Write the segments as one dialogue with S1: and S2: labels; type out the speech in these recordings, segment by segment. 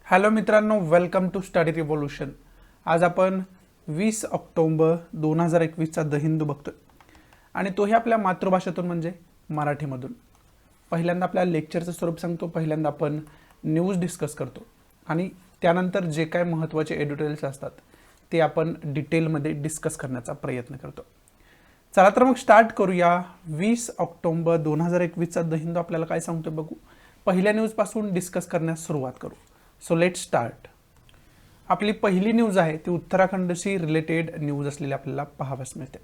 S1: Hello मित्रांनो, welcome to study revolution. आज आपण 20 ऑक्टोबर 2021चा द हिंदू बघतोय आणि तोही आपल्या मातृभाषेतून म्हणजे मराठीमधून। पहिल्यांदा आपल्या लेक्चरचं स्वरूप सांगतो, पहिल्यांदा आपण न्यूज डिस्कस करतो आणि त्यानंतर जे काय महत्त्वाचे एडिटोरियल्स असतात ते आपण डिटेलमध्ये डिस्कस करण्याचा प्रयत्न करतो। चला तर मग स्टार्ट करूया। 20 ऑक्टोबर 2021चा द हिंदू आपल्याला काय सांगतो बघू। पहिल्या न्यूजपासून डिस्कस करण्यास सुरुवात करू। So let start. आपली पहिली न्यूज आहे ती उत्तराखंडशी रिलेटेड न्यूज असलेली आपल्याला पाहावयास मिळते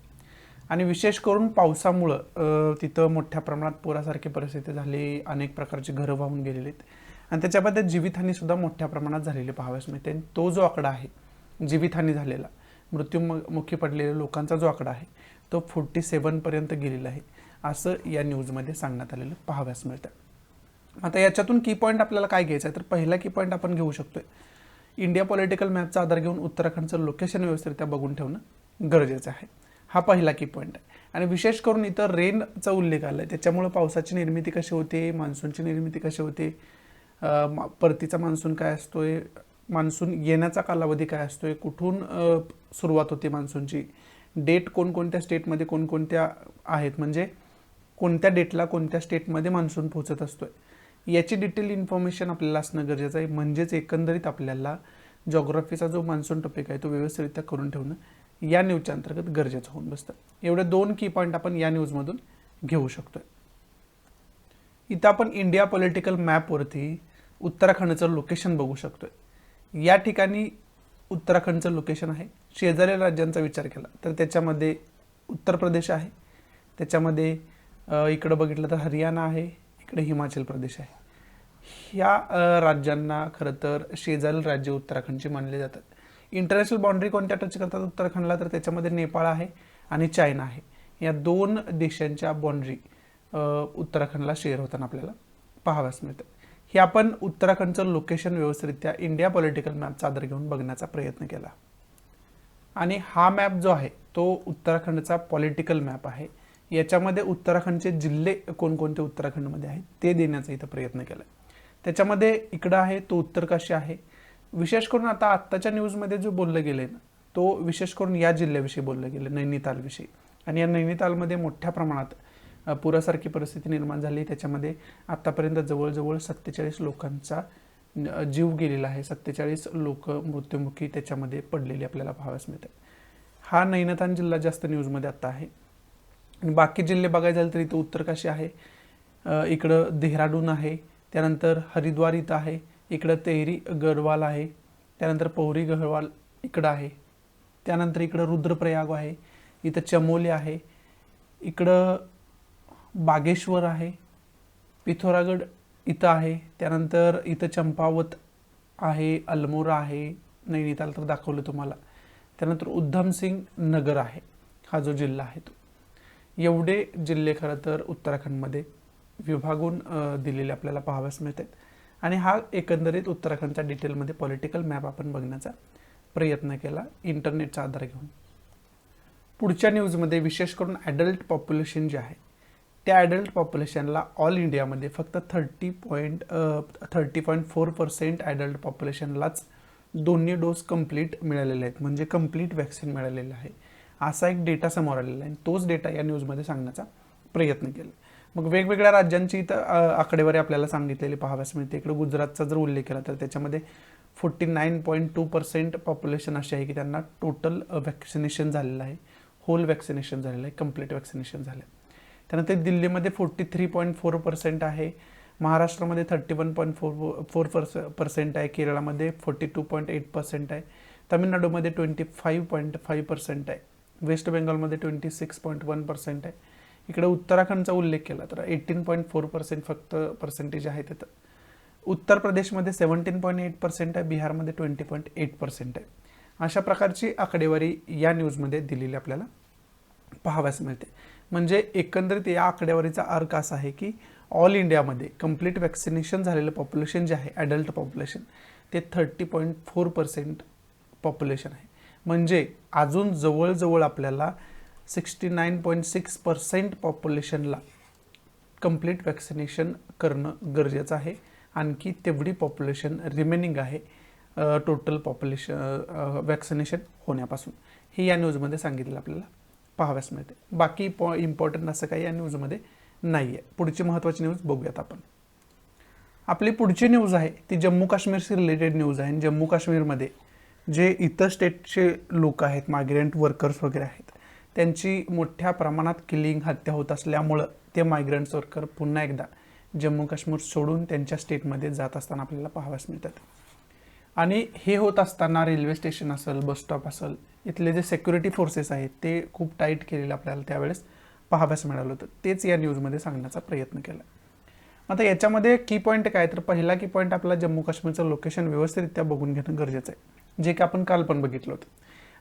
S1: आणि विशेष करून पावसामुळं तिथं मोठ्या प्रमाणात पुरासारखी परिस्थिती झाली, अनेक प्रकारची घरं वाहून गेलेली आहेत आणि त्याच्यामध्ये जीवितहानी सुद्धा मोठ्या प्रमाणात झालेली पाहावयास मिळते। तो जो आकडा आहे जीवितहानी झालेला, मृत्युमुखी पडलेल्या लोकांचा जो आकडा आहे तो 47 पर्यंत गेलेला आहे असं या न्यूजमध्ये सांगण्यात आलेलं पाहावयास मिळतं। आता याच्यातून की पॉईंट आपल्याला काय घ्यायचं आहे तर पहिला की पॉईंट आपण घेऊ शकतोय, इंडिया पॉलिटिकल मॅपचा आधार घेऊन उत्तराखंडचं लोकेशन व्यवस्थितरित्या बघून ठेवणं गरजेचं आहे। हा पहिला की पॉईंट आहे आणि विशेष करून इथं रेनचा उल्लेख आला आहे, त्याच्यामुळे पावसाची निर्मिती कशी होते, मान्सूनची निर्मिती कशी होते, परतीचा मान्सून काय असतोय, मान्सून येण्याचा कालावधी काय असतोय, कुठून सुरुवात होते मान्सूनची, डेट कोणकोणत्या स्टेटमध्ये कोणकोणत्या आहेत, म्हणजे कोणत्या डेटला कोणत्या स्टेटमध्ये मान्सून पोहोचत असतोय, याची डिटेल इन्फॉर्मेशन आपल्याला असणं गरजेचं आहे। म्हणजेच एकंदरीत आपल्याला जॉग्राफीचा जो मान्सून टॉपिक आहे तो व्यवस्थितरित्या करून ठेवणं या न्यूजच्या अंतर्गत गरजेचं होऊन बसतं। एवढे दोन की पॉईंट आपण या न्यूजमधून घेऊ शकतोय। इथं आपण इंडिया पॉलिटिकल मॅपवरती उत्तराखंडचं लोकेशन बघू शकतोय। या ठिकाणी उत्तराखंडचं लोकेशन आहे। शेजारील राज्यांचा विचार केला तर त्याच्यामध्ये उत्तर प्रदेश आहे, त्याच्यामध्ये इकडं बघितलं तर हरियाणा आहे, इकडे हिमाचल प्रदेश आहे। ह्या राज्यांना खरं तर शेजारील राज्य उत्तराखंडची मानले जातात। इंटरनॅशनल बाउंड्री कोणत्या टच करतात उत्तराखंडला तर त्याच्यामध्ये नेपाळ आहे आणि चायना आहे। या दोन देशांच्या बाउंड्री उत्तराखंडला शेअर होताना आपल्याला पाहावयास मिळतं। हे आपण उत्तराखंडचं लोकेशन व्यवस्थितरित्या इंडिया पॉलिटिकल मॅपचा आधार घेऊन बघण्याचा प्रयत्न केला आणि हा मॅप जो आहे तो उत्तराखंडचा पॉलिटिकल मॅप आहे। याच्यामध्ये उत्तराखंडचे जिल्हे कोणकोणते उत्तराखंडमध्ये आहेत ते देण्याचा इथं प्रयत्न केला। त्याच्यामध्ये इकडं आहे तो उत्तरकाशी आहे। विशेष करून आता आत्ताच्या न्यूजमध्ये जो बोललं गेलं ना तो विशेष करून या जिल्ह्याविषयी बोललं गेलं, नैनितालविषयी, आणि या नैनितालमध्ये मोठ्या प्रमाणात पुरासारखी परिस्थिती निर्माण झाली। त्याच्यामध्ये आत्तापर्यंत जवळजवळ 47 लोकांचा जीव गेलेला आहे, 47 लोक मृत्युमुखी त्याच्यामध्ये पडलेली आपल्याला पाहावयास मिळतात। हा नैनिताल जिल्हा जास्त न्यूजमध्ये आत्ता आहे आणि बाकी जिल्हे बघायचे झाले तर इथं उत्तरकाशी आहे, इकडं देहराडून आहे, त्यानंतर हरिद्वार इथं आहे, इकडं तेहरी गढ़वाल आहे, त्यानंतर पौरी गढ़वाल इकडं आहे, त्यानंतर इकडं रुद्रप्रयाग आहे, इथं चमोली आहे, इकडं बागेश्वर आहे, पिथौरागड इथं आहे, त्यानंतर इथं चंपावत आहे, अल्मोरा आहे, नैनिताल तर दाखवलं तुम्हाला, त्यानंतर उधम सिंह नगर आहे, हा जो जिल्हा आहे तो। एवढे जिल्हे खरं तर उत्तराखंडमध्ये विभागून दिलेले आपल्याला पाहावयास मिळतात आणि हा एकंदरीत उत्तराखंडच्या डिटेलमध्ये पॉलिटिकल मॅप आपण बघण्याचा प्रयत्न केला इंटरनेटचा आधार घेऊन। पुढच्या न्यूजमध्ये विशेष करून ॲडल्ट पॉप्युलेशन जे आहे त्या ॲडल्ट पॉप्युलेशनला ऑल इंडियामध्ये फक्त 30.4% ॲडल्ट पॉप्युलेशनलाच दोन्ही डोस कंप्लीट मिळालेले आहेत, म्हणजे कंप्लीट वॅक्सिन मिळालेलं आहे असा एक डेटा समोर आलेला आहे। तोच डेटा या न्यूजमध्ये सांगण्याचा प्रयत्न केला। मग वेगवेगळ्या राज्यांची इथं आकडेवारी आपल्याला सांगितलेली पाहावयास मिळते। इकडे गुजरातचा जर उल्लेख केला तर त्याच्यामध्ये 49.2% पॉप्युलेशन अशी आहे की त्यांना टोटल वॅक्सिनेशन झालेलं आहे, होल वॅक्सिनेशन झालेलं आहे, कंप्लीट वॅक्सिनेशन झालं आहे। त्यानंतर दिल्लीमध्ये 43.4% आहे, महाराष्ट्रामध्ये 31.4% आहे, केरळमध्ये 42.8% आहे, तमिळनाडूमध्ये 25.5% आहे, वेस्ट बेंगॉलमध्ये 26.1% आहे। इकडे उत्तराखंडचा उल्लेख केला तर 18.4% फक्त पर्सेंटेज आहे तिथं। उत्तर प्रदेशमध्ये 17.8% आहे, बिहारमध्ये 20.8% आहे। अशा प्रकारची आकडेवारी या न्यूजमध्ये दिलेली आपल्याला पाहावयास मिळते। म्हणजे एकंदरीत या आकडेवारीचा अर्थ असा आहे की ऑल इंडियामध्ये कंप्लीट वॅक्सिनेशन झालेलं पॉप्युलेशन जे आहे ॲडल्ट पॉप्युलेशन ते 30.4% पॉप्युलेशन आहे। म्हणजे अजून जवळजवळ आपल्याला 69.6% पॉप्युलेशनला कंप्लीट वॅक्सिनेशन करणं गरजेचं आहे आणखी तेवढी पॉप्युलेशन रिमेनिंग आहे टोटल पॉप्युलेशन वॅक्सिनेशन होण्यापासून, हे या न्यूजमध्ये सांगितलं आपल्याला पाहाव्यास मिळते. बाकी इम्पॉर्टंट असं काही या न्यूजमध्ये नाही आहे. पुढची महत्त्वाची न्यूज बघूयात आपण. आपली पुढची न्यूज आहे ती जम्मू काश्मीरशी रिलेटेड न्यूज आहे. जम्मू काश्मीरमध्ये जे इतर स्टेटचे लोक आहेत, मायग्रंट वर्कर्स वगैरे आहेत, त्यांची मोठ्या प्रमाणात किलिंग, हत्या होत असल्यामुळं ते मायग्रंट्स वर्कर पुन्हा एकदा जम्मू काश्मीर सोडून त्यांच्या स्टेटमध्ये जात असताना आपल्याला पाहाव्यास मिळतात. आणि हे होत असताना रेल्वे स्टेशन असेल, बस स्टॉप असेल, इथले जे सिक्युरिटी फोर्सेस आहेत ते खूप टाईट केलेलं आपल्याला त्यावेळेस पाहाव्यास मिळालं होतं. तेच या न्यूजमध्ये सांगण्याचा प्रयत्न केला. आता याच्यामध्ये की पॉईंट काय, तर पहिला की पॉईंट आपला जम्मू काश्मीरचं लोकेशन व्यवस्थितरित्या बघून घेणं गरजेचं आहे, जे की आपण काल पण बघितलं होतं.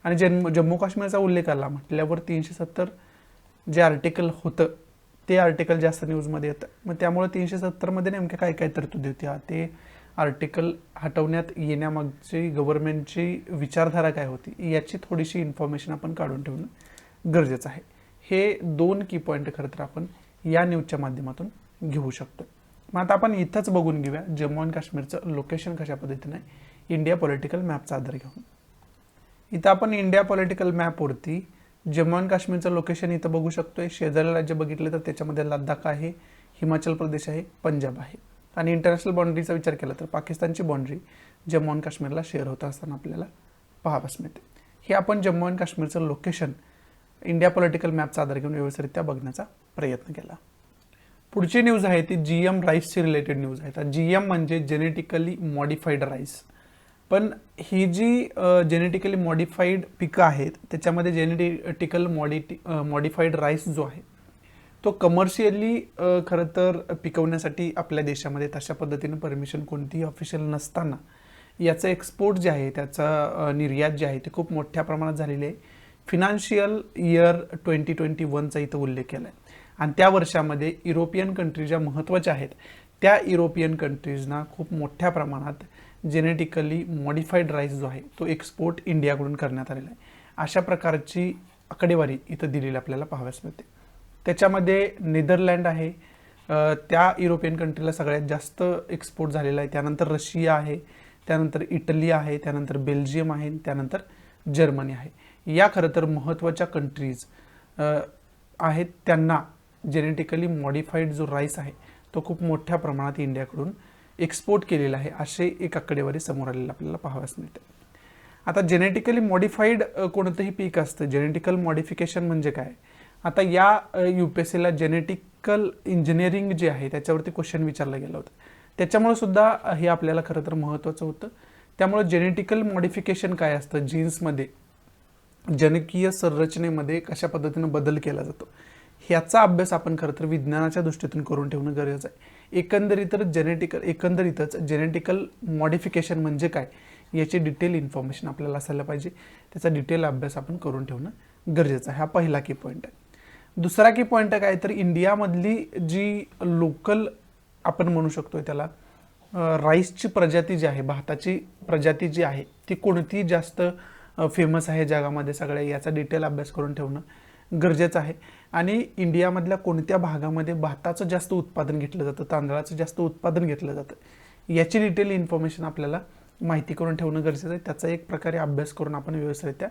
S1: आणि जम्मू काश्मीरचा उल्लेख आला म्हटल्यावर 370 जे आर्टिकल होतं ते आर्टिकल जास्त न्यूजमध्ये येतं. मग त्यामुळे 370मध्ये नेमक्या काय काय तरतुदी होत्या, ते आर्टिकल हटवण्यात येण्यामागची गव्हर्नमेंटची विचारधारा काय होती, याची थोडीशी इन्फॉर्मेशन आपण काढून ठेवणं गरजेचं आहे. हे 2 की पॉईंट खरं तर आपण या न्यूजच्या माध्यमातून घेऊ शकतो. मग आता आपण इथंच बघून घेऊया जम्मू आणि काश्मीरचं लोकेशन कशा पद्धतीने इंडिया पॉलिटिकल मॅपचा आधार घेऊन. इथं आपण इंडिया पॉलिटिकल मॅपवरती जम्मू आणि काश्मीरचं लोकेशन इथं बघू शकतोय. शेजारी राज्य बघितलं तर त्याच्यामध्ये लडाख आहे, हिमाचल प्रदेश आहे, पंजाब आहे. आणि इंटरनॅशनल बाउंड्रीचा विचार केला तर पाकिस्तानची बाउंड्री जम्मू आणि काश्मीरला शेअर होत असताना आपल्याला पाहाव्यास मिळते. हे आपण जम्मू आणि काश्मीरचं लोकेशन इंडिया पॉलिटिकल मॅपचा आधार घेऊन व्यवस्थितरित्या बघण्याचा प्रयत्न केला. पुढची न्यूज आहे ती GM राईसची रिलेटेड न्यूज आहे. तर GM म्हणजे जेनेटिकली मॉडिफाईड राईस. पण ही जी जेनेटिकली मॉडिफाईड पिकं आहेत त्याच्यामध्ये जेनेटिकल मॉडिफाईड राईस जो आहे तो कमर्शियली खरं तर पिकवण्यासाठी आपल्या देशामध्ये तशा पद्धतीनं परमिशन कोणतीही ऑफिशियल नसताना याचं एक्सपोर्ट जे आहे, त्याचा निर्यात जे आहे ते खूप मोठ्या प्रमाणात झालेली आहे. फिनान्शियल इयर 2021चा इथं उल्लेख केला आहे. आणि त्या वर्षामध्ये युरोपियन कंट्रीज ज्या महत्त्वाच्या आहेत त्या युरोपियन कंट्रीजना खूप मोठ्या प्रमाणात जेनेटिकली मॉडिफाईड राईस जो आहे तो एक्सपोर्ट इंडियाकडून करण्यात आलेला आहे. अशा प्रकारची आकडेवारी इथं दिलेली आपल्याला पाहाव्यास मिळते. त्याच्यामध्ये नेदरलँड आहे, त्या युरोपियन कंट्रीला सगळ्यात जास्त एक्सपोर्ट झालेला आहे. त्यानंतर रशिया आहे, त्यानंतर इटली आहे, त्यानंतर बेल्जियम आहे, त्यानंतर जर्मनी आहे. या खरं तर महत्त्वाच्या कंट्रीज आहेत, त्यांना जेनेटिकली मॉडिफाईड जो राईस आहे तो खूप मोठ्या प्रमाणात इंडियाकडून एक्सपोर्ट केलेला आहे, असे एक आकडेवारी समोर आलेली आपल्याला पाहाव्यास मिळते. आता जेनेटिकली मॉडिफाईड कोणतंही पीक असतं, जेनेटिकल मॉडिफिकेशन म्हणजे काय, आता या UPSCला जेनेटिकल इंजिनिअरिंग जे आहे त्याच्यावरती क्वेश्चन विचारला गेला होता. त्याच्यामुळे सुद्धा हे आपल्याला खरं तर महत्त्वाचं होतं. त्यामुळे जेनेटिकल मॉडिफिकेशन काय असतं, जीन्समध्ये जनुकीय संरचनेमध्ये कशा पद्धतीनं बदल केला जातो, ह्याचा अभ्यास आपण खरं तर विज्ञानाच्या दृष्टीतून करून ठेवणं गरजेचं आहे. एकंदरीतच जेनेटिकल मॉडिफिकेशन म्हणजे काय याची डिटेल इन्फॉर्मेशन आपल्याला असायला पाहिजे. त्याचा डिटेल अभ्यास आपण करून ठेवणं गरजेचं आहे. हा पहिला की पॉईंट आहे. दुसरा की पॉईंट काय, तर इंडियामधली जी लोकल आपण म्हणू शकतो त्याला राईसची प्रजाती जी आहे, भाताची प्रजाती जी आहे ती कोणती जास्त फेमस आहे जगामध्ये सगळ्या, याचा डिटेल अभ्यास करून ठेवणं गरजेचं आहे. आणि इंडियामधल्या कोणत्या भागामध्ये भाताचं जास्त उत्पादन घेतलं जातं, तांदळाचं जास्त उत्पादन घेतलं जातं, याची डिटेल इन्फॉर्मेशन आपल्याला माहिती करून ठेवणं गरजेचं आहे. त्याचा एक प्रकारे अभ्यास करून आपण व्यवस्थितरित्या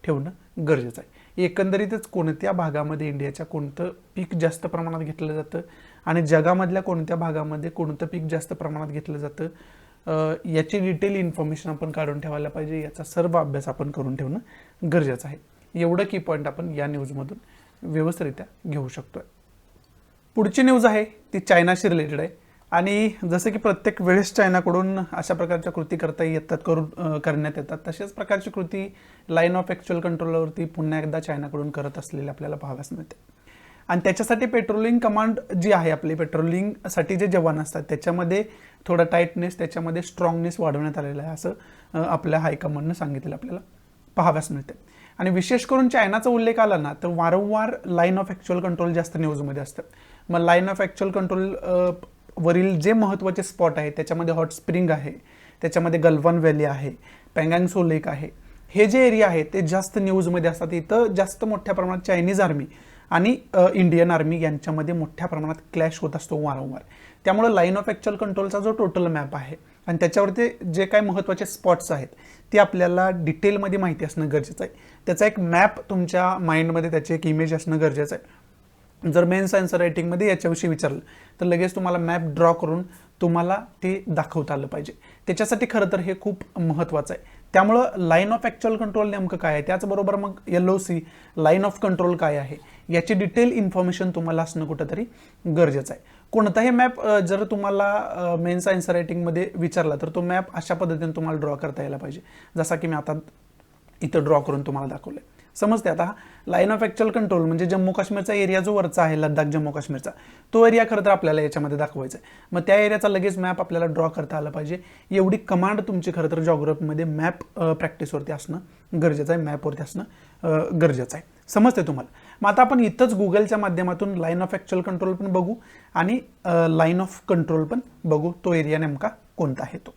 S1: ठेवणं गरजेचं आहे. एकंदरीतच कोणत्या भागामध्ये इंडियाच्या कोणतं पीक जास्त प्रमाणात घेतलं जातं आणि जगामधल्या कोणत्या भागामध्ये कोणतं पीक जास्त प्रमाणात घेतलं जातं, याची डिटेल इन्फॉर्मेशन आपण काढून ठेवायला पाहिजे. याचा सर्व अभ्यास आपण करून ठेवणं गरजेचं आहे. एवढं की पॉईंट आपण या न्यूजमधून व्यवस्थितरित्या घेऊ शकतोय. पुढची न्यूज आहे ती चायनाशी रिलेटेड आहे. आणि जसं की प्रत्येक वेळेस चायनाकडून अशा प्रकारच्या कृती करण्यात येतात, तशाच प्रकारची कृती लाईन ऑफ ॲक्च्युअल कंट्रोलवरती पुन्हा एकदा चायनाकडून करत असलेली आपल्याला पाहाव्यास मिळते. आणि त्याच्यासाठी पेट्रोलिंग कमांड जी आहे आपली, पेट्रोलिंगसाठी जे जवान असतात त्याच्यामध्ये थोडा टाईटनेस, त्याच्यामध्ये स्ट्रॉंगनेस वाढवण्यात आलेला आहे, असं आपल्या हायकमांडनं सांगितलेलं आपल्याला पाहाव्यास मिळते. आणि विशेष करून चायनाचा उल्लेख आला ना तर वारंवार लाईन ऑफ ॲक्च्युअल कंट्रोल जास्त न्यूजमध्ये असतात. मग लाईन ऑफ ॲक्च्युअल कंट्रोल वरील जे महत्त्वाचे स्पॉट आहे त्याच्यामध्ये हॉट स्प्रिंग आहे, त्याच्यामध्ये गल्वान व्हॅली आहे, पँगांग त्सो लेक आहे, हे जे एरिया आहे ते जास्त न्यूजमध्ये असतात. इथं जास्त मोठ्या प्रमाणात चायनीज आर्मी आणि इंडियन आर्मी यांच्यामध्ये मोठ्या प्रमाणात क्लॅश होत असतो वारंवार. त्यामुळे लाईन ऑफ ॲक्च्युअल कंट्रोलचा जो टोटल मॅप आहे आणि त्याच्यावरती जे काही महत्त्वाचे स्पॉट्स आहेत ते आपल्याला डिटेलमध्ये माहिती असणं गरजेचं आहे. त्याचा एक मॅप तुमच्या माइंडमध्ये त्याची एक इमेज असणं गरजेचं आहे. जर मेन्स आन्सर रायटिंगमध्ये याच्याविषयी विचारलं तर लगेच तुम्हाला मॅप ड्रॉ करून तुम्हाला ते दाखवता आलं पाहिजे. त्याच्यासाठी खरं तर हे खूप महत्त्वाचं आहे. त्यामुळं लाईन ऑफ ॲक्च्युअल कंट्रोल नेमकं काय आहे, त्याचबरोबर मग LOC लाईन ऑफ कंट्रोल काय आहे याची डिटेल इन्फॉर्मेशन तुम्हाला असणं कुठंतरी गरजेचं आहे. कोणताही मॅप जर तुम्हाला मेन्स आन्सर रायटिंगमध्ये विचारला तर तो मॅप अशा पद्धतीने तुम्हाला ड्रॉ करता यायला पाहिजे, जसा की मी आता इथं ड्रॉ करून तुम्हाला दाखवलं. समजते आता. लाईन ऑफ ॲक्च्युअल कंट्रोल म्हणजे जम्मू काश्मीरचा एरिया जो वरचा आहे, लडाख जम्मू काश्मीरचा, तो एरिया खरं तर आपल्याला याच्यामध्ये दाखवायचा आहे. मग त्या एरियाचा लगेच मॅप आपल्याला ड्रॉ करता आलं पाहिजे. एवढी कमांड तुमची खरं तर जॉग्राफीमध्ये मॅप प्रॅक्टिसवरती असणं गरजेचं आहे, मॅपवरती असणं गरजेचं आहे. समजते तुम्हाला. मग आता आपण इथंच गुगलच्या माध्यमातून लाईन ऑफ ॲक्च्युअल कंट्रोल पण बघू आणि लाईन ऑफ कंट्रोल पण बघू, तो एरिया नेमका कोणता आहे तो.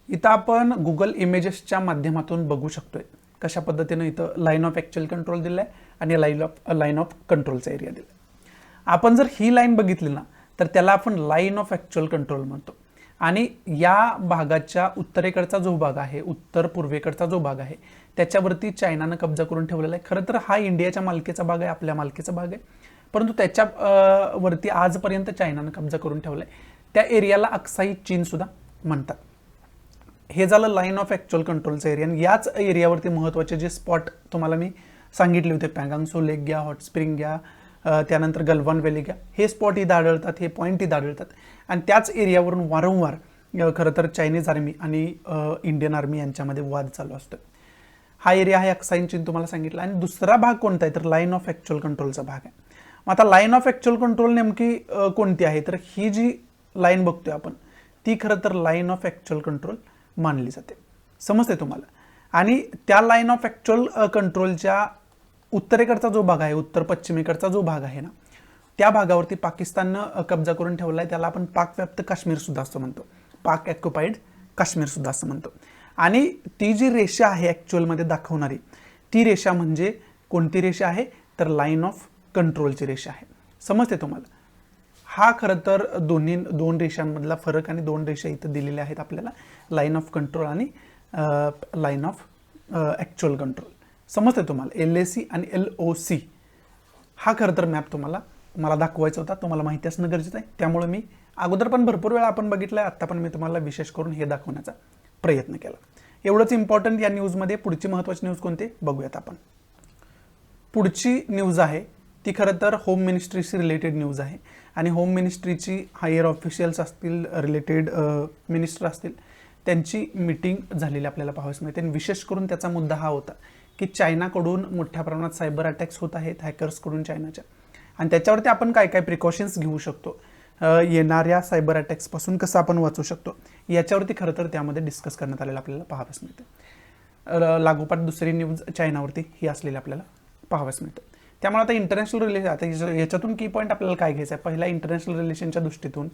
S1: इथं आपण गुगल इमेजेसच्या माध्यमातून बघू शकतोय कशा पद्धतीनं इथं लाईन ऑफ ॲक्च्युअल कंट्रोल दिलं आहे आणि लाईन ऑफ कंट्रोलचा एरिया दिला आहे. आपण जर ही लाईन बघितली ना तर त्याला आपण लाईन ऑफ ॲक्च्युअल कंट्रोल म्हणतो. आणि या भागाच्या उत्तरेकडचा जो भाग आहे, उत्तर पूर्वेकडचा जो भाग आहे, त्याच्यावरती चायनानं कब्जा करून ठेवलेला आहे. खरं तर हा इंडियाच्या मालकीचा भाग आहे, आपल्या मालकीचा भाग आहे, परंतु त्याच्या वरती आजपर्यंत चायनानं कब्जा करून ठेवला आहे. त्या एरियाला अक्साई चीन सुद्धा म्हणतात. हे झालं लाईन ऑफ ॲक्च्युअल कंट्रोलचं एरिया. आणि याच एरियावरती महत्त्वाचे जे स्पॉट तुम्हाला मी सांगितले होते, पँगांग सो लेक घ्या, हॉट स्प्रिंग घ्या, त्यानंतर गलवान व्हॅली घ्या, हे स्पॉट इथं आढळतात, हे पॉईंट इथं आढळतात. आणि त्याच एरियावरून वारंवार खरं तर चायनीज आर्मी आणि इंडियन आर्मी यांच्यामध्ये वाद चालू असतो. हा एरिया आहे अक्साई चीन तुम्हाला सांगितलं. आणि दुसरा भाग कोणता आहे तर लाईन ऑफ ॲक्च्युअल कंट्रोलचा भाग आहे. मग आता लाईन ऑफ ॲक्च्युअल कंट्रोल नेमकी कोणती आहे तर ही जी लाईन बघतोय आपण ती खरं तर लाईन ऑफ ॲक्च्युअल कंट्रोल मानली जाते. समजते तुम्हाला. आणि त्या लाईन ऑफ ॲक्च्युअल कंट्रोलच्या उत्तरेकडचा जो भाग आहे, उत्तर पश्चिमेकडचा जो भाग आहे ना, त्या भागावरती पाकिस्ताननं कब्जा करून ठेवला आहे. त्याला आपण पाकव्याप्त काश्मीर सुद्धा असं म्हणतो, पाक ऑक्युपाईड काश्मीर सुद्धा असं म्हणतो. आणि ती जी रेषा आहे ॲक्च्युअलमध्ये दाखवणारी ती रेषा म्हणजे कोणती रेषा आहे तर लाईन ऑफ कंट्रोलची रेषा आहे. समजते तुम्हाला. हा खरं तर दोन रेषांमधला फरक आणि दोन रेषा इथं दिलेल्या आहेत आपल्याला, लाईन ऑफ कंट्रोल आणि लाईन ऑफ ॲक्च्युअल कंट्रोल. समजते तुम्हाला. LAC आणि LOC हा खरं तर मॅप मला दाखवायचा होता, तुम्हाला माहिती असणं गरजेचं आहे. त्यामुळे मी अगोदर पण भरपूर वेळा आपण बघितलं आहे, आत्ता पण मी तुम्हाला विशेष करून हे दाखवण्याचा प्रयत्न केला. एवढंच इम्पॉर्टंट या न्यूजमध्ये. पुढची महत्त्वाची न्यूज कोणती बघूयात आपण. पुढची न्यूज आहे ती खरं तर होम मिनिस्ट्रीशी रिलेटेड न्यूज आहे. आणि होम मिनिस्ट्रीची हायर ऑफिशियल्स असतील, रिलेटेड मिनिस्टर असतील, त्यांची मीटिंग झालेली आपल्याला पाहावयास मिळते. आणि विशेष करून त्याचा मुद्दा हा होता की चायनाकडून मोठ्या प्रमाणात सायबर अटॅक्स होत आहेत हॅकर्सकडून चायनाच्या, आणि त्याच्यावरती आपण काय काय प्रिकॉशन्स घेऊ शकतो, येणाऱ्या सायबर अटॅक्सपासून कसं आपण वाचू शकतो, याच्यावरती खरं तर त्यामध्ये डिस्कस करण्यात आलेलं आपल्याला पाहावयास मिळते. लागोपाठ दुसरी न्यूज चायनावरती ही असलेली आपल्याला पाहावयास मिळते. त्यामुळे आता इंटरनॅशनल रिलेशन, आता याच्यातून की पॉईंट आपल्याला काय घ्यायचं आहे. पहिला इंटरनॅशनल रिलेशनच्या दृष्टीतून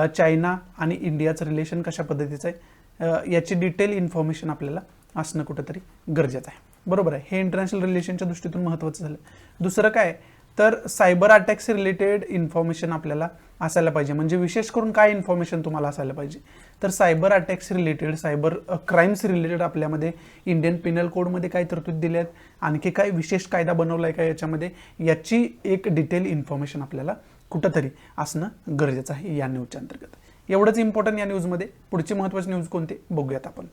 S1: चायना आणि इंडियाचं रिलेशन कशा पद्धतीचं आहे याची डिटेल इन्फॉर्मेशन आपल्याला असणं कुठंतरी गरजेचं आहे. बरोबर आहे. हे इंटरनॅशनल रिलेशनच्या दृष्टीतून महत्त्वाचं झालं. दुसरं काय तर सायबर अटॅक्स रिलेटेड इन्फॉर्मेशन आपल्याला असायला पाहिजे. म्हणजे विशेष करून काय इन्फॉर्मेशन तुम्हाला असायला पाहिजे तर cyber attacks related, cyber crimes related आपल्यामध्ये इंडियन पिनल कोडमध्ये काय तरतूद दिल्या आहेत, आणखी काय विशेष कायदा बनवला आहे का याच्यामध्ये, याची एक डिटेल इन्फॉर्मेशन आपल्याला कुठंतरी असणं गरजेचं आहे या न्यूजच्या अंतर्गत. एवढंच इम्पॉर्टंट या न्यूजमध्ये. पुढची महत्त्वाची न्यूज कोणती बघूयात आपण.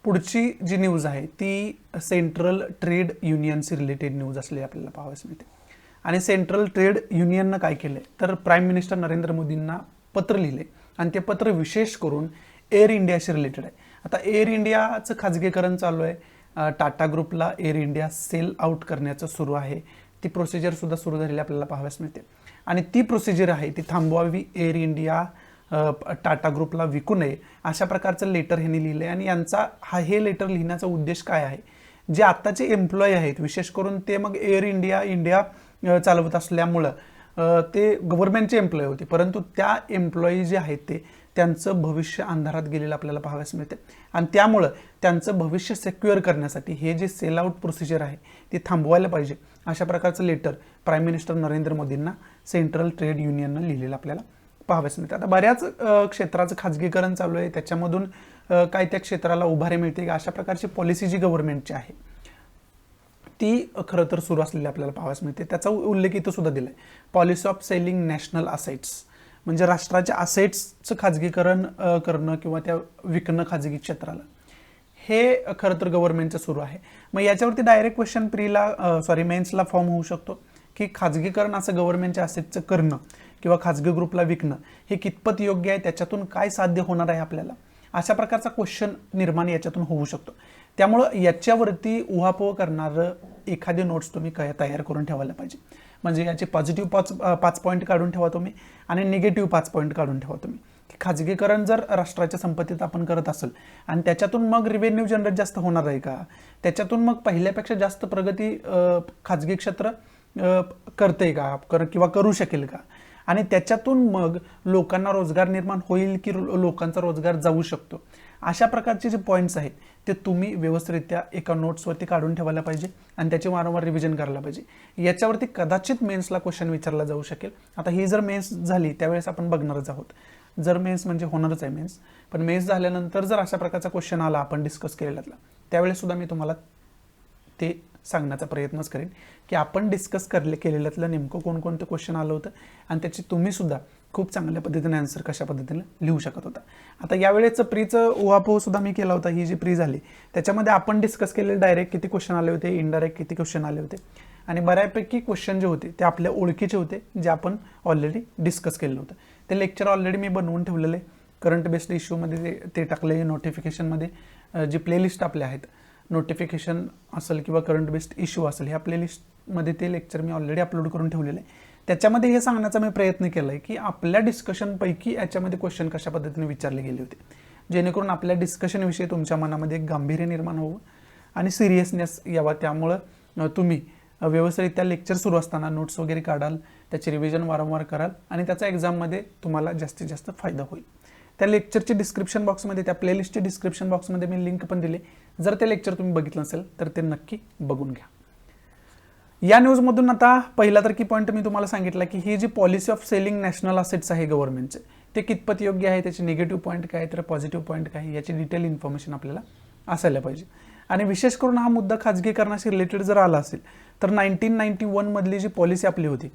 S1: पुढची जी न्यूज आहे ती सेंट्रल ट्रेड युनियनशी रिलेटेड न्यूज असलेली आपल्याला पाहावयास मिळते. आणि सेंट्रल ट्रेड युनियननं काय केलं आहे तर प्राईम मिनिस्टर नरेंद्र मोदींना पत्र लिहिले आणि ते पत्र विशेष करून एअर इंडियाशी रिलेटेड आहे. आता एअर इंडियाचं खाजगीकरण चालू आहे. टाटा ग्रुपला एअर इंडिया सेल आउट करण्याचं सुरू आहे. ती प्रोसिजरसुद्धा सुरू झालेली आपल्याला पाहावयास मिळते. आणि ती प्रोसिजर आहे ती थांबवावी, एअर इंडिया टाटा ग्रुपला विकू नये अशा प्रकारचं लेटर ह्यांनी लिहिलं आहे. आणि यांचा हे लेटर लिहिण्याचा उद्देश काय आहे, जे आत्ताचे एम्प्लॉई आहेत विशेष करून ते मग एअर इंडिया चालवत असल्यामुळं ते गव्हर्नमेंटचे एम्प्लॉई होते, परंतु त्या एम्प्लॉई जे आहेत त्यांचं भविष्य अंधारात गेलेलं आपल्याला पाहावयास मिळते. आणि त्यामुळं त्यांचं भविष्य सिक्युअर करण्यासाठी हे जे सेल आउट प्रोसिजर आहे ती थांबवायला पाहिजे अशा प्रकारचं लेटर प्राईम मिनिस्टर नरेंद्र मोदींना सेंट्रल ट्रेड युनियननं लिहिलेलं आपल्याला पाहाव्यास मिळते. आता बऱ्याच क्षेत्राचं खाजगीकरण चालू आहे, त्याच्यामधून काय त्या क्षेत्राला उभारी मिळते का, अशा प्रकारची पॉलिसी जी गव्हर्नमेंटची आहे ती खरं तर सुरू असलेली आपल्याला पाहाव्यास मिळते. त्याचा उल्लेख इथं सुद्धा दिलाय, policy of selling national assets, म्हणजे राष्ट्राच्या असेट्सचं खाजगीकरण करणं किंवा त्या विकणं खाजगी क्षेत्राला, हे खरं तर गव्हर्नमेंटचं सुरू आहे. मग याच्यावरती डायरेक्ट क्वेश्चन मेन्सला फॉर्म होऊ शकतो की खाजगीकरण असं गव्हर्नमेंटच्या असेटचं करणं किंवा खाजगी ग्रुपला विकणं हे कितपत योग्य आहे, त्याच्यातून काय साध्य होणार आहे आपल्याला, अशा प्रकारचा क्वेश्चन निर्माण याच्यातून होऊ शकतो. त्यामुळं याच्यावरती उहापोह करणारं एखादी नोट्स तुम्ही तयार करून ठेवायला पाहिजे. म्हणजे याचे पॉझिटिव्ह 5 पॉईंट काढून ठेवा तुम्ही आणि निगेटिव्ह 5 पॉईंट काढून ठेवा तुम्ही. खाजगीकरण जर राष्ट्राच्या संपत्तीत आपण करत असेल आणि त्याच्यातून मग रिव्हेन्यू जनरेट जास्त होणार आहे का, त्याच्यातून मग पहिल्यापेक्षा जास्त प्रगती खाजगी क्षेत्र करते का किंवा करू शकेल का, आणि त्याच्यातून मग लोकांना रोजगार निर्माण होईल की लोकांचा रोजगार जाऊ शकतो, अशा प्रकारचे जे पॉईंट्स आहेत ते तुम्ही व्यवस्थितरित्या एका नोट्सवरती काढून ठेवायला पाहिजे आणि त्याचे वारंवार रिव्हिजन करायला पाहिजे. याच्यावरती कदाचित मेन्सला क्वेश्चन विचारला जाऊ शकेल. आता ही जर मेन्स झाली त्यावेळेस आपण बघणारच आहोत, जर मेन्स म्हणजे होणारच आहे मेन्स, पण मेन्स झाल्यानंतर जर अशा प्रकारचा क्वेश्चन आला आपण डिस्कस केलेला त्यावेळेस सुद्धा मी तुम्हाला ते सांगण्याचा प्रयत्नच करेन की आपण डिस्कस केलेल्यातलं नेमकं कोणकोणतं क्वेश्चन आलं होतं आणि त्याची तुम्ही सुद्धा खूप चांगल्या पद्धतीने आन्सर कशा पद्धतीने लिहू शकत होता. आता यावेळेचं प्रीचं उहापोह सुद्धा मी केला होता. ही जी प्री झाली त्याच्यामध्ये आपण डिस्कस केलेले डायरेक्ट किती क्वेश्चन आले होते, इनडायरेक्ट किती क्वेश्चन आले होते, आणि बऱ्यापैकी क्वेश्चन जे होते ते आपल्या ओळखीचे होते जे आपण ऑलरेडी डिस्कस केलेलं होतं. ते लेक्चर ऑलरेडी मी बनवून ठेवलेले, करंट बेस्ड इश्यूमध्ये ते टाकले, नोटिफिकेशनमध्ये जी प्लेलिस्ट आपल्या आहेत, नोटिफिकेशन असेल किंवा करंट बेस्ड इश्यू असेल, ह्या प्लेलिस्टमध्ये ते लेक्चर मी ऑलरेडी अपलोड करून ठेवलेलं आहे. त्याच्यामध्ये हे सांगण्याचा मी प्रयत्न केला आहे की आपल्या डिस्कशनपैकी याच्यामध्ये क्वेश्चन कशा पद्धतीने विचारले गेले होते, जेणेकरून आपल्या डिस्कशनविषयी तुमच्या मनामध्ये एक गांभीर्य निर्माण होवं आणि सिरियसनेस यावा. त्यामुळं तुम्ही व्यवस्थितरित्या लेक्चर सुरू असताना नोट्स वगैरे काढाल, त्याचे रिव्हिजन वारंवार कराल आणि त्याचा एक्झाममध्ये तुम्हाला जास्तीत जास्त फायदा होईल. त्या लेक्चरचे डिस्क्रिप्शन बॉक्समध्ये, त्या प्लेलिस्टचे डिस्क्रिप्शन बॉक्समध्ये मी लिंक पण दिले, जर ते लेक्चर तुम्ही बघितलं असेल तर ते नक्की बघून घ्या. या न्यूजमधून आता पहिला तर की पॉईंट मी तुम्हाला सांगितला की ही जी policy of selling national assets आहे गव्हर्नमेंटचे, ते कितपत योग्य आहे, त्याचे निगेटिव्ह पॉईंट काय तर पॉझिटिव्ह पॉईंट काय, याची डिटेल इन्फॉर्मेशन आपल्याला असायला पाहिजे. आणि विशेष करून हा मुद्दा खाजगीकरणाशी रिलेटेड जर आला असेल तर 1991 मधली जी पॉलिसी आपली होती,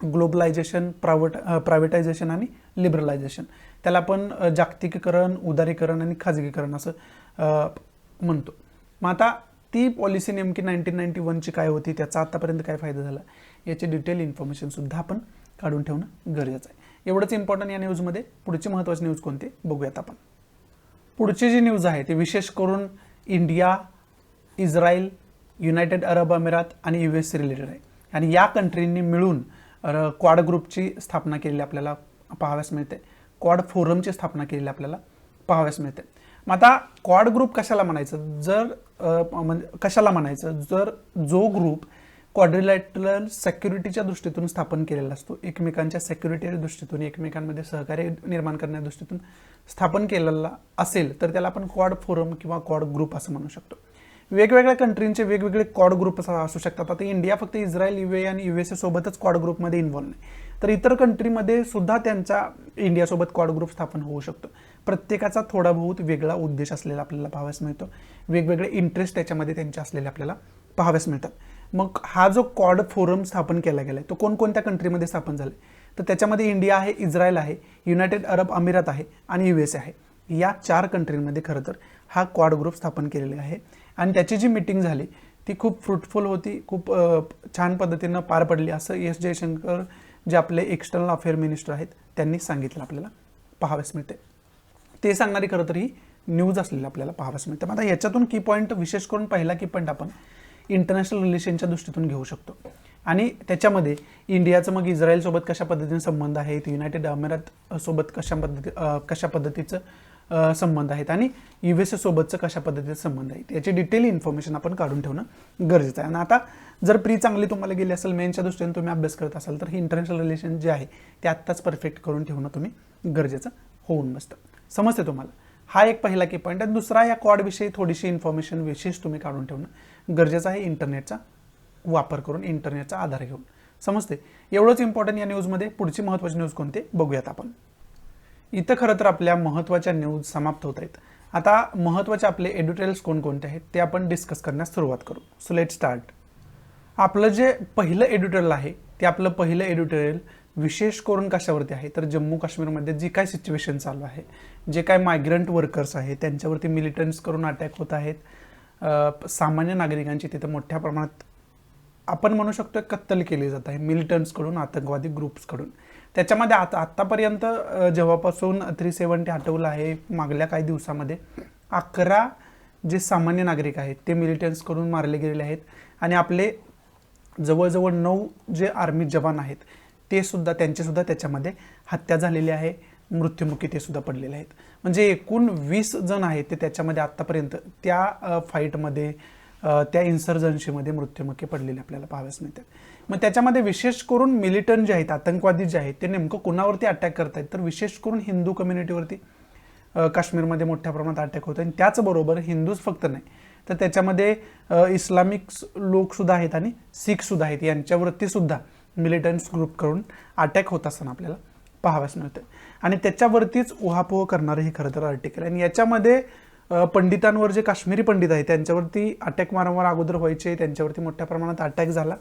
S1: ग्लोबलायझेशन, प्रायव्हेटायझेशन आणि लिबरलायझेशन, त्याला आपण जागतिकीकरण, उदारीकरण आणि खाजगीकरण असं म्हणतो. मग आता ती पॉलिसी नेमकी 1991ची काय होती, त्याचा आतापर्यंत काय फायदा झाला, याची डिटेल इन्फॉर्मेशन सुद्धा आपण काढून ठेवणं गरजेचं आहे. एवढंच इम्पॉर्टंट या न्यूजमध्ये. पुढची महत्त्वाची न्यूज कोणती बघूयात आपण. पुढची जी न्यूज आहे ती विशेष करून इंडिया, इस्रायल, युनायटेड अरब अमिरात आणि US रिलेटेड आहे. आणि या कंट्रींनी मिळून क्वाड ग्रुपची स्थापना केलेली आपल्याला पाहाव्यास मिळते, क्वाड फोरमची स्थापना केलेली आपल्याला पाहाव्यास मिळते. मग आता क्वाड ग्रुप कशाला म्हणायचं, कशाला म्हणायचं, जर जो ग्रुप क्वाड्रिलॅटरल सेक्युरिटीच्या दृष्टीतून स्थापन केलेला असतो, एकमेकांच्या सेक्युरिटीच्या दृष्टीतून, एकमेकांमध्ये सहकार्य निर्माण करण्याच्या दृष्टीतून स्थापन केलेला असेल तर त्याला आपण क्वाड फोरम किंवा क्वाड ग्रुप असं म्हणू शकतो. वेगवेगळ्या कंट्रींचे वेगवेगळे क्वाड ग्रुप असू शकतात. आता इंडिया फक्त इस्रायल, UAE आणि USA सोबतच क्वाड ग्रुपमध्ये इन्व्हॉल्व नाही, तर इतर कंट्रीमध्ये सुद्धा त्यांचा इंडियासोबत क्वाड ग्रुप स्थापन होऊ शकतो. प्रत्येकाचा थोडा बहुत वेगळा उद्देश असलेला आपल्याला पाहाव्यास मिळतो, वेगवेगळे इंटरेस्ट त्याच्यामध्ये त्यांचे असलेले आपल्याला पाहाव्यास मिळतात. मग हा जो क्वाड फोरम स्थापन केला गेला आहे तो कोणकोणत्या कंट्रीमध्ये स्थापन झाला, तर त्याच्यामध्ये इंडिया आहे, इस्रायल आहे, युनायटेड अरब अमिरात आहे आणि USA आहे. या 4 कंट्रींमध्ये खरं तर हा क्वाड ग्रुप स्थापन केलेला आहे. आणि त्याची जी मीटिंग झाली ती खूप फ्रुटफुल होती, खूप छान पद्धतीनं पार पडली असं S जयशंकर जे आपले एक्सटर्नल अफेअर मिनिस्टर आहेत त्यांनी सांगितलं आपल्याला पाहाव्यास मिळते. ते सांगणारी खरं तर ही न्यूज असलेली आपल्याला पाहाव्यास मिळते. आता याच्यातून की पॉईंट, विशेष करून पहिला की पॉईंट आपण इंटरनॅशनल रिलेशनच्या दृष्टीतून घेऊ शकतो. आणि त्याच्यामध्ये इंडियाचं मग इस्रायलसोबत कशा पद्धतीने संबंध आहेत, युनायटेड अमिरात सोबत कशा पद्धतीचं संबंध आहेत आणि USA सोबतचं कशा पद्धतीचे संबंध आहेत, याची डिटेल इन्फॉर्मेशन आपण काढून ठेवणं गरजेचं आहे. आणि आता जर प्री चांगली तुम्हाला गेली असेल, मेनच्या दृष्टीने तुम्ही अभ्यास करत असाल तर ही इंटरनॅशनल रिलेशन जे आहे ते आत्ताच परफेक्ट करून ठेवणं तुम्ही गरजेचं होऊन बसतं. समजते तुम्हाला? हा एक पहिला की पॉईंट आहे. दुसरा, या क्वाडविषयी थोडीशी इन्फॉर्मेशन विशेष तुम्ही काढून ठेवणं गरजेचं आहे, इंटरनेटचा वापर करून, इंटरनेटचा आधार घेऊन. समजते? एवढंच इम्पॉर्टंट या न्यूजमध्ये. पुढची महत्त्वाची न्यूज कोणती बघूयात आपण. इथं खरं तर आपल्या महत्त्वाच्या न्यूज समाप्त होत आहेत. आता महत्त्वाचे आपले एडिटोरियल्स कोणकोणते आहेत ते आपण डिस्कस करण्यास सुरुवात करू. So let start. आपलं जे पहिलं एडिटोरियल आहे ते आपलं पहिलं एडिटोरियल विशेष करून कशावरती आहे तर जम्मू काश्मीरमध्ये जी काय सिच्युएशन चालू आहे, जे काय मायग्रंट वर्कर्स आहेत त्यांच्यावरती मिलिटंट्स करून अटॅक होत आहेत, सामान्य नागरिकांची तिथे मोठ्या प्रमाणात आपण म्हणू शकतो कत्तल केली जात आहे मिलिटंट्सकडून, आतंकवादी ग्रुप्सकडून. त्याच्यामध्ये आत्तापर्यंत जेव्हापासून 370 हटवलं आहे मागल्या काही दिवसामध्ये 11 जे सामान्य नागरिक आहेत ते मिलिटंट्सकडून मारले गेलेले आहेत आणि आपले जवळजवळ 9 जे आर्मी जवान आहेत ते सुद्धा त्यांचेसुद्धा त्याच्यामध्ये हत्या झालेली आहे, मृत्युमुखी ते सुद्धा पडलेले आहेत. म्हणजे एकूण 20 जण आहेत ते त्याच्यामध्ये आत्तापर्यंत त्या फाईटमध्ये त्या इन्सर्जन्सीमध्ये मृत्युमुखी पडलेले आपल्याला पाहाव्यास मिळतात. मग त्याच्यामध्ये विशेष करून मिलिटंट जे आहेत, आतंकवादी जे आहेत ते नेमकं कोणावरती अटॅक करत आहेत तर विशेष करून हिंदू कम्युनिटीवरती काश्मीरमध्ये मोठ्या प्रमाणात अटॅक होत आहे. आणि त्याचबरोबर हिंदूच फक्त नाही तर त्याच्यामध्ये इस्लामिक लोकसुद्धा आहेत आणि सिखसुद्धा आहेत, यांच्यावरती सुद्धा मिलिटंट्स ग्रुप करून अटॅक होत असताना आपल्याला पाहाव्यास मिळतं. आणि त्याच्यावरतीच उहापोह करणारं हे खरं तर आर्टिकल आहे. आणि याच्यामध्ये पंडितांवर जे काश्मीरी पंडित आहेत त्यांच्यावरती अटॅक वारंवार अगोदर व्हायचे, त्यांच्यावरती मोठ्या प्रमाणात अटॅक झाला.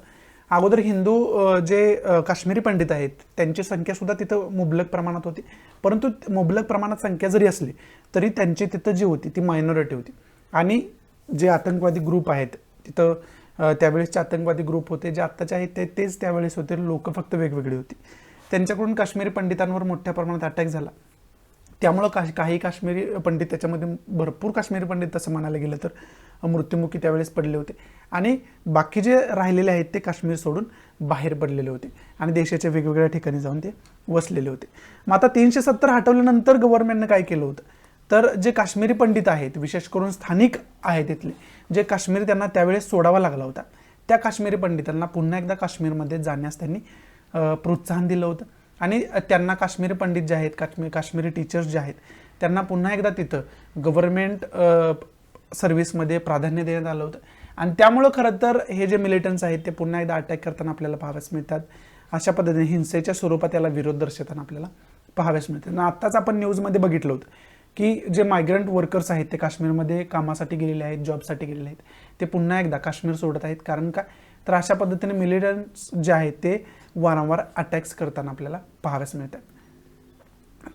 S1: अगोदर हिंदू जे काश्मीरी पंडित आहेत त्यांची संख्यासुद्धा तिथं मुबलक प्रमाणात होती, परंतु मुबलक प्रमाणात संख्या जरी असली तरी त्यांची तिथं जी होती ती मायनॉरिटी होती. आणि जे आतंकवादी ग्रुप आहेत तिथं त्यावेळेसचे आतंकवादी ग्रुप होते जे आत्ताचे आहेत तेच त्यावेळेस होते, लोक फक्त वेगवेगळी होती. त्यांच्याकडून काश्मीरी पंडितांवर मोठ्या प्रमाणात अटॅक झाला. त्यामुळं काही काश्मीरी पंडित, त्याच्यामध्ये भरपूर काश्मीरी पंडित तसं म्हणायला गेलं तर मृत्युमुखी त्यावेळेस पडले होते आणि बाकी जे राहिलेले आहेत ते काश्मीर सोडून बाहेर पडलेले होते आणि देशाच्या वेगवेगळ्या ठिकाणी जाऊन ते वसलेले होते. मग आता 370 हटवल्यानंतर गव्हर्नमेंटनं काय केलं होतं तर जे काश्मीरी पंडित आहेत, विशेष करून स्थानिक आहेत तिथले, जे काश्मीरी त्यांना त्यावेळेस सोडावा लागला होता, त्या काश्मीरी पंडितांना पुन्हा एकदा काश्मीरमध्ये जाण्यास त्यांनी प्रोत्साहन दिलं होतं. आणि त्यांना काश्मीरी पंडित जे आहेत, काश्मीरी टीचर्स जे आहेत त्यांना पुन्हा एकदा तिथं गव्हर्नमेंट सर्व्हिसमध्ये प्राधान्य देण्यात आलं होतं. आणि त्यामुळं खरं तर हे जे मिलिटंट्स आहेत ते पुन्हा एकदा अटॅक करताना आपल्याला पाहाव्यास मिळतात. अशा पद्धतीने हिंसेच्या स्वरूपात याला विरोध दर्शवताना आपल्याला पाहाव्यास मिळतात. आणि आत्ताच आपण न्यूजमध्ये बघितलं होतं की जे मायग्रंट वर्कर्स आहेत ते काश्मीरमध्ये कामासाठी गेलेले आहेत, जॉबसाठी गेलेले आहेत, ते पुन्हा एकदा काश्मीर सोडत आहेत. कारण का तर अशा पद्धतीने मिलिटंट्स जे आहेत ते वारंवार अटॅक्स करताना आपल्याला पाहाव्यास मिळतात.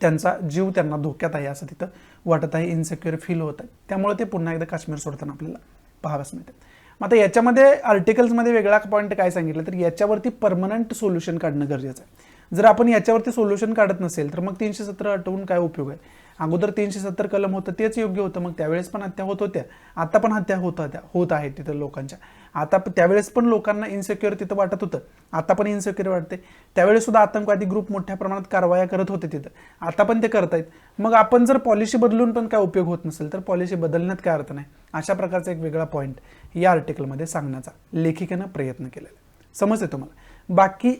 S1: त्यांचा जीव त्यांना धोक्यात आहे असं तिथं वाटत आहे, इन्सेक्युअर फील होत आहे. त्यामुळे ते पुन्हा एकदा काश्मीर सोडताना आपल्याला पाहाव्यास मिळतात. मग आता याच्यामध्ये आर्टिकल्समध्ये वेगळा पॉईंट काय सांगितलं तर याच्यावरती परमनंट सोल्युशन काढणं गरजेचं आहे. जर आपण याच्यावरती सोल्युशन काढत नसेल तर मग 370 हटवून काय उपयोग आहे. अगोदर 370 कलम होतं तेच योग्य होतं, मग त्यावेळेस पण हत्या होत होत्या, आता पण हत्या होत आहेत तिथं लोकांच्या. आता त्यावेळेस पण लोकांना इन्सेक्युअर तिथं वाटत होतं, आता पण इन्सेक्युअर वाटते. त्यावेळेस सुद्धा आतंकवादी ग्रुप मोठ्या प्रमाणात कारवाया करत होते तिथं, आता पण ते करत आहेत. मग आपण जर पॉलिसी बदलून पण काय उपयोग होत नसेल तर पॉलिसी बदलण्यात काय अर्थ नाही. अशा प्रकारचा एक वेगळा पॉईंट या आर्टिकलमध्ये सांगण्याचा लेखिकेनं प्रयत्न केलेला आहे. समजते तुम्हाला? बाकी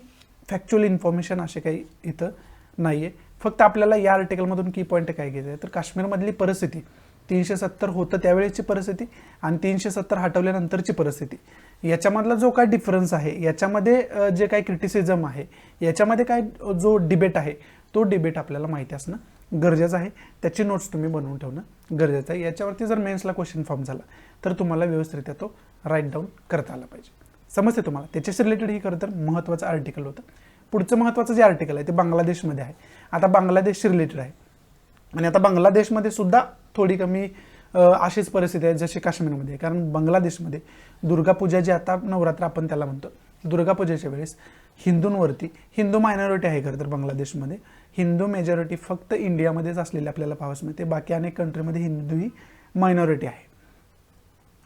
S1: फॅक्च्युअल इन्फॉर्मेशन असे काही इथं नाही आहे. फक्त आपल्याला या आर्टिकलमधून की पॉईंट काय घ्यायचं आहे तर काश्मीरमधली परिस्थिती, 370 होतं त्यावेळेची परिस्थिती आणि 370 हटवल्यानंतरची परिस्थिती, याच्यामधला जो काय डिफरन्स आहे, याच्यामध्ये जे काही क्रिटिसिझम आहे, याच्यामध्ये काय जो डिबेट आहे तो डिबेट आपल्याला माहिती असणं गरजेचं आहे. त्याची नोट्स तुम्ही बनवून ठेवणं गरजेचं आहे. याच्यावरती जर मेन्सला क्वेश्चन फॉर्म झाला तर तुम्हाला व्यवस्थितरित्या तो राईट डाऊन करता आला पाहिजे. समजते तुम्हाला? त्याच्याशी रिलेटेड ही खरं तर महत्त्वाचं आर्टिकल होतं. पुढचं महत्त्वाचं जे आर्टिकल आहे ते बांगलादेशमध्ये आहे. आता बांगलादेशशी रिलेटेड आहे आणि आता बांगलादेशमध्ये सुद्धा थोडी कमी अशीच परिस्थिती आहे जशी काश्मीरमध्ये आहे. कारण बांगलादेशमध्ये दुर्गापूजा जी आता नवरात्र आपण त्याला म्हणतो, दुर्गापूजेच्या वेळेस हिंदूंवरती, हिंदू मायनॉरिटी आहे खरं तर बांगलादेशमध्ये, हिंदू मेजॉरिटी फक्त इंडियामध्येच असलेली आपल्याला पाहावयास मिळते. बाकी अनेक कंट्रीमध्ये हिंदू ही मायनॉरिटी आहे.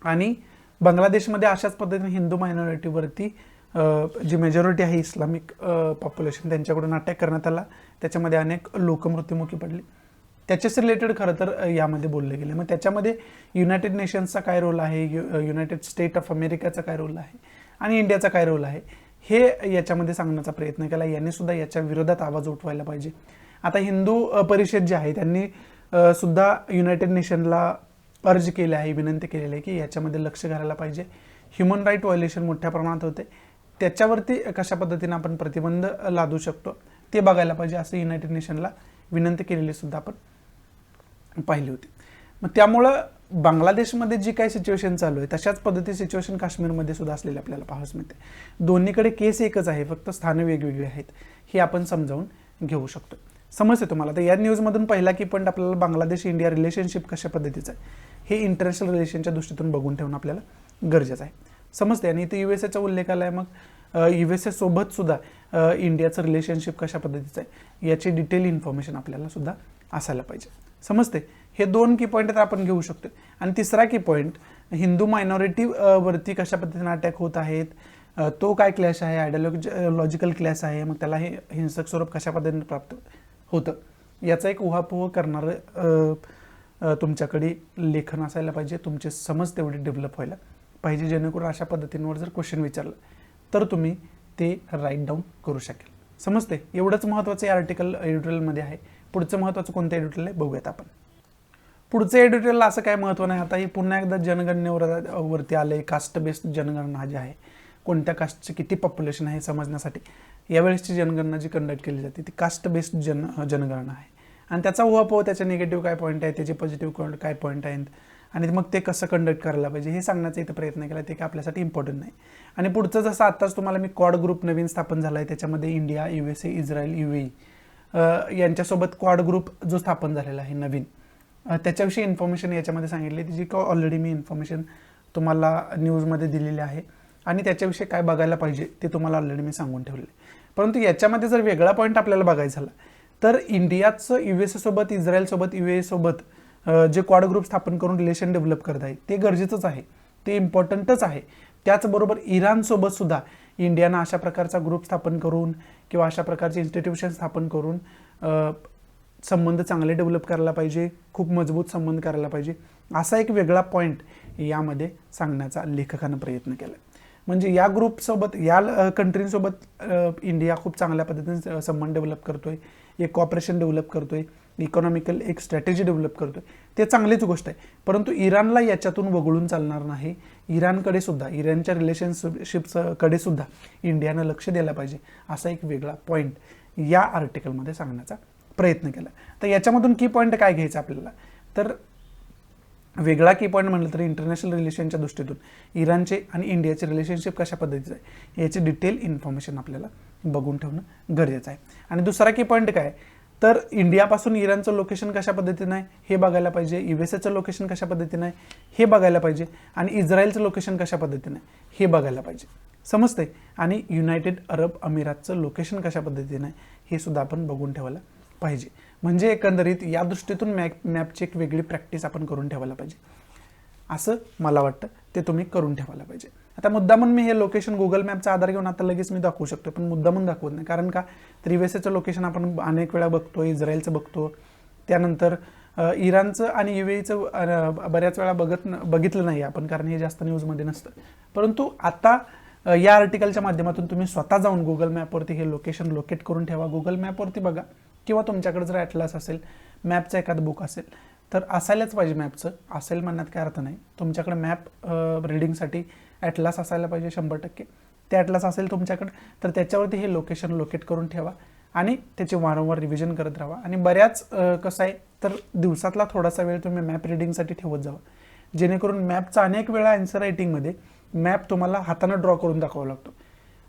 S1: आणि बांगलादेशमध्ये अशाच पद्धतीने हिंदू मायनॉरिटीवरती जी मेजॉरिटी आहे इस्लामिक पॉप्युलेशन त्यांच्याकडून अटॅक करण्यात आला. त्याच्यामध्ये अनेक लोक मृत्युमुखी पडली. त्याच्याशी रिलेटेड खरं तर यामध्ये बोलले गेले. मग त्याच्यामध्ये युनायटेड नेशन्सचा काय रोल आहे, युनायटेड स्टेट ऑफ अमेरिकाचा काय रोल आहे आणि इंडियाचा काय रोल आहे हे याच्यामध्ये सांगण्याचा प्रयत्न केला. यांनी सुद्धा याच्या विरोधात आवाज उठवायला पाहिजे. आता हिंदू परिषद जी आहे त्यांनी सुद्धा युनायटेड नेशनला अर्ज केले आहे, विनंती केलेली आहे की याच्यामध्ये लक्ष घालायला पाहिजे. ह्युमन राईट व्हायोलेशन मोठ्या प्रमाणात होते. त्याच्यावरती कशा पद्धतीने आपण प्रतिबंध लादू शकतो ते बघायला पाहिजे, असं युनायटेड नेशनला विनंती केलेली सुद्धा आपण पाहिली होती. मग त्यामुळं बांगलादेशमध्ये जी काही सिच्युएशन चालू आहे तशाच पद्धती सिच्युएशन काश्मीरमध्ये सुद्धा असलेली आपल्याला पाहावयास मिळते. दोन्हीकडे केस एकच आहे, फक्त स्थानं वेगवेगळी आहेत, हे आपण समजावून घेऊ शकतो. समजते तुम्हाला? तर या न्यूजमधून पहिला की पॉईंट आपल्याला बांगलादेश इंडिया रिलेशनशिप कशा पद्धतीचं आहे हे इंटरनॅशनल रिलेशनच्या दृष्टीतून बघून ठेवणं आपल्याला गरजेचं आहे. समजते? आणि इथे USA उल्लेख आला आहे. मग USA सोबत सुद्धा इंडियाचं रिलेशनशिप कशा पद्धतीचं आहे याची डिटेल इन्फॉर्मेशन आपल्याला सुद्धा असायला पाहिजे. समजते? हे 2 की पॉईंट तर आपण घेऊ शकतो. आणि तिसरा की पॉईंट, हिंदू मायनॉरिटी वरती कशा पद्धतीने अटॅक होत आहेत, तो काय क्लॅश आहे, आयडियोलॉजिकल क्लॅश आहे, मग त्याला हे हिंसक स्वरूप कशा पद्धतीने प्राप्त होतं याचा एक उहापोह करणारं तुमच्याकडे लेखन असायला पाहिजे. तुमचे समज तेवढी डेव्हलप व्हायला पाहिजे, जेणेकरून अशा पद्धतींवर जर क्वेश्चन विचारलं तर तुम्ही ते राईट डाऊन करू शकेल. समजते? एवढंच महत्त्वाचं या आर्टिकल एडिटोरियलमध्ये आहे. पुढचं महत्त्वाचं कोणतं एडिटोरियल आहे बघूयात आपण. पुढचं एडिटोरियलला असं काय महत्त्व नाही. आता ही पुन्हा एकदा जनगणनेवरती आले. कास्ट बेस्ड जनगणना जी आहे, कोणत्या कास्टचे किती पॉप्युलेशन आहे समजण्यासाठी यावेळेसची जनगणना जी कंडक्ट केली जाते ती कास्ट बेस्ड जनगणना आहे. आणि त्याचा उहापोह, त्याचे निगेटिव्ह काय पॉईंट आहे, त्याचे पॉझिटिव्ह काय पॉईंट आहेत आणि मग ते कसं कंडक्ट करायला पाहिजे हे सांगण्याचा इथं प्रयत्न केला. ते काय आपल्यासाठी इम्पॉर्टंट नाही. आणि पुढचं जसं आत्ताच तुम्हाला मी क्वाड ग्रुप नवीन स्थापन झाला आहे, त्याच्यामध्ये इंडिया, USA, इस्रायल, UAE यांच्यासोबत क्वाड ग्रुप जो स्थापन झालेला आहे नवीन, त्याच्याविषयी इन्फॉर्मेशन याच्यामध्ये सांगितली, जी का ऑलरेडी मी इन्फॉर्मेशन तुम्हाला न्यूजमध्ये दिलेली आहे. आणि त्याच्याविषयी काय बघायला पाहिजे ते तुम्हाला ऑलरेडी मी सांगून ठेवले. परंतु याच्यामध्ये जर वेगळा पॉईंट आपल्याला बघायचा झाला तर इंडियाचं USA सोबत, इस्रायल सोबत, UAE सोबत जे क्वाड ग्रुप स्थापन करून रिलेशन डेव्हलप करत आहे ते गरजेचंच आहे, ते इम्पॉर्टंटच आहे. त्याचबरोबर इराणसोबत सुद्धा इंडियानं अशा प्रकारचा ग्रुप स्थापन करून किंवा अशा प्रकारचे इन्स्टिट्यूशन स्थापन करून संबंध चांगले डेव्हलप करायला पाहिजे, खूप मजबूत संबंध करायला पाहिजे, असा एक वेगळा पॉईंट यामध्ये सांगण्याचा लेखकानं प्रयत्न केला. म्हणजे या ग्रुपसोबत, या कंट्रींसोबत इंडिया खूप चांगल्या पद्धतीने संबंध डेव्हलप करतोय, एक कॉपरेशन डेव्हलप करतोय, इकॉनॉमिकल एक स्ट्रॅटेजी डेव्हलप करतोय, ते चांगलीच गोष्ट आहे. परंतु इराणला याच्यातून वगळून चालणार नाही. इराणकडे सुद्धा, इराणच्या रिलेशनशिप्सकडे सुद्धा इंडियानं लक्ष द्यायला पाहिजे, असा एक वेगळा पॉईंट या आर्टिकलमध्ये सांगण्याचा प्रयत्न केला. तर याच्यामधून की पॉईंट काय घ्यायचं आपल्याला, तर वेगळा की पॉईंट म्हटलं तर इंटरनॅशनल रिलेशनच्या दृष्टीतून इराणचे आणि इंडियाचे रिलेशनशिप कशा पद्धतीचं आहे याची डिटेल इन्फॉर्मेशन आपल्याला बघून ठेवणं गरजेचं आहे. आणि दुसरा की पॉईंट काय, तर इंडियापासून इराणचं लोकेशन कशा पद्धतीनं आहे हे बघायला पाहिजे, USAचं लोकेशन कशा पद्धतीनं आहे हे बघायला पाहिजे, आणि इस्रायलचं लोकेशन कशा पद्धतीनं आहे हे बघायला पाहिजे. समजते? आणि युनायटेड अरब अमिरातचं लोकेशन कशा पद्धतीनं आहे हे सुद्धा आपण बघून ठेवायला पाहिजे. म्हणजे एकंदरीत या दृष्टीतून मॅपची एक वेगळी प्रॅक्टिस आपण करून ठेवायला पाहिजे, असं मला वाटतं. ते तुम्ही करून ठेवायला पाहिजे. आता मुद्दामून मी हे लोकेशन गुगल मॅपचा आधार घेऊन आता लगेच मी दाखवू शकतो, पण मुद्दामून दाखवत नाही. कारण का, तर USAचं लोकेशन आपण अनेक वेळा बघतो, इस्रायलचं बघतो, त्यानंतर इराणचं आणि UAEचं बऱ्याच वेळा बघितलं नाही आपण, कारण हे जास्त न्यूजमध्ये नसतं. परंतु आता या आर्टिकलच्या माध्यमातून तुम्ही स्वतः जाऊन गुगल मॅपवरती हे लोकेशन लोकेट करून ठेवा. गुगल मॅपवरती बघा, किंवा तुमच्याकडे जर ॲटलास असेल, मॅपचं एखादं बुक असेल तर असायलाच पाहिजे. मॅपचं असेल म्हणण्यात काय अर्थ नाही, तुमच्याकडे मॅप रीडिंगसाठी ॲटलास असायला पाहिजे 100%. ते ॲटलास असेल तुमच्याकडे तर त्याच्यावरती हे लोकेशन लोकेट करून ठेवा आणि त्याचे वारंवार रिव्हिजन करत राहा. आणि बऱ्याच कसं आहे तर दिवसातला थोडासा वेळ तुम्ही मॅप रीडिंगसाठी ठेवत जावा, जेणेकरून मॅपचा अनेक वेळा आन्सर रायटिंगमध्ये मॅप तुम्हाला हातानं ड्रॉ करून दाखवावा लागतो.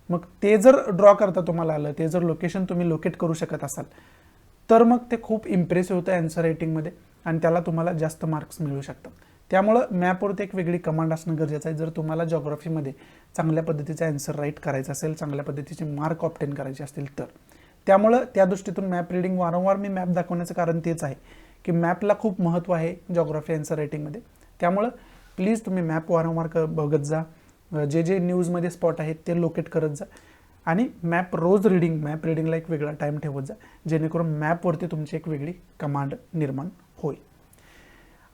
S1: मग ते जर ड्रॉ करता तुम्हाला आलं, ते जर लोकेशन तुम्ही लोकेट करू शकत असाल तर मग ते खूप इम्प्रेसिव्ह होतं आन्सर रायटिंगमध्ये आणि त्याला तुम्हाला जास्त मार्क्स मिळू शकतात. त्यामुळं मॅपवरती एक वेगळी कमांड असणं गरजेचं आहे जर तुम्हाला जॉग्राफीमध्ये चांगल्या पद्धतीचा आन्सर राईट करायचा असेल, चांगल्या पद्धतीचे मार्क ऑब्टेन करायचे असतील तर. त्यामुळं त्या दृष्टीतून मॅप रीडिंग वारंवार मी मॅप दाखवण्याचं कारण तेच आहे की मॅपला खूप महत्त्व आहे जॉग्राफी आन्सर रायटिंगमध्ये. त्यामुळं प्लीज तुम्ही मॅप वारंवार बघत जा, जे न्यूजमध्ये स्पॉट आहेत ते लोकेट करत जा आणि मॅप रिडिंगला एक वेगळा टाईम ठेवत जा, जेणेकरून मॅपवरती तुमची एक वेगळी कमांड निर्माण होईल.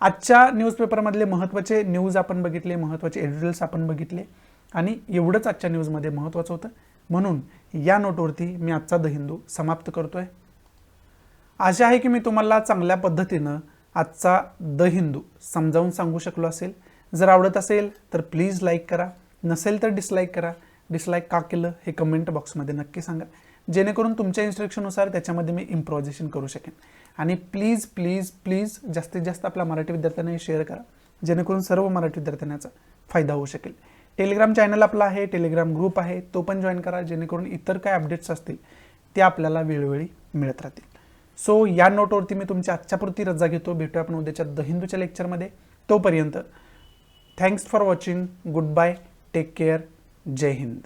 S1: आजच्या न्यूजपेपरमधले महत्त्वाचे न्यूज आपण बघितले, महत्त्वाचे एडिटोरियल्स आपण बघितले आणि एवढंच आजच्या न्यूजमध्ये महत्त्वाचं होतं. म्हणून या नोटवरती मी आजचा द हिंदू समाप्त करतोय. आशा आहे की मी तुम्हाला चांगल्या पद्धतीनं आजचा द हिंदू समजावून सांगू शकलो असेल. जर आवडत असेल तर प्लीज लाईक करा, नसेल तर डिसलाईक करा. डिसलाईक का केलं हे कमेंट बॉक्समध्ये नक्की सांगा, जेणेकरून तुमच्या इन्स्ट्रक्शननुसार त्याच्यामध्ये मी इम्प्रोव्हायझेशन करू शकेन. आणि प्लीज प्लीज प्लीज जास्तीत जास्त आपल्या मराठी विद्यार्थ्यांना शेअर करा, जेणेकरून सर्व मराठी विद्यार्थ्यांचा फायदा होऊ शकेल. टेलिग्राम चॅनल आपला आहे, टेलिग्राम ग्रुप आहे, तो पण जॉईन करा, जेणेकरून इतर काय अपडेट्स असतील ते आपल्याला वेळोवेळी मिळत राहतील. सो या नोटवरती मी तुमच्या आजच्यापुरती रजा घेतो. भेटूया आपण उद्याच्या द हिंदूच्या लेक्चरमध्ये. तोपर्यंत thanks for watching. Good bye. Take care. जय हिंद.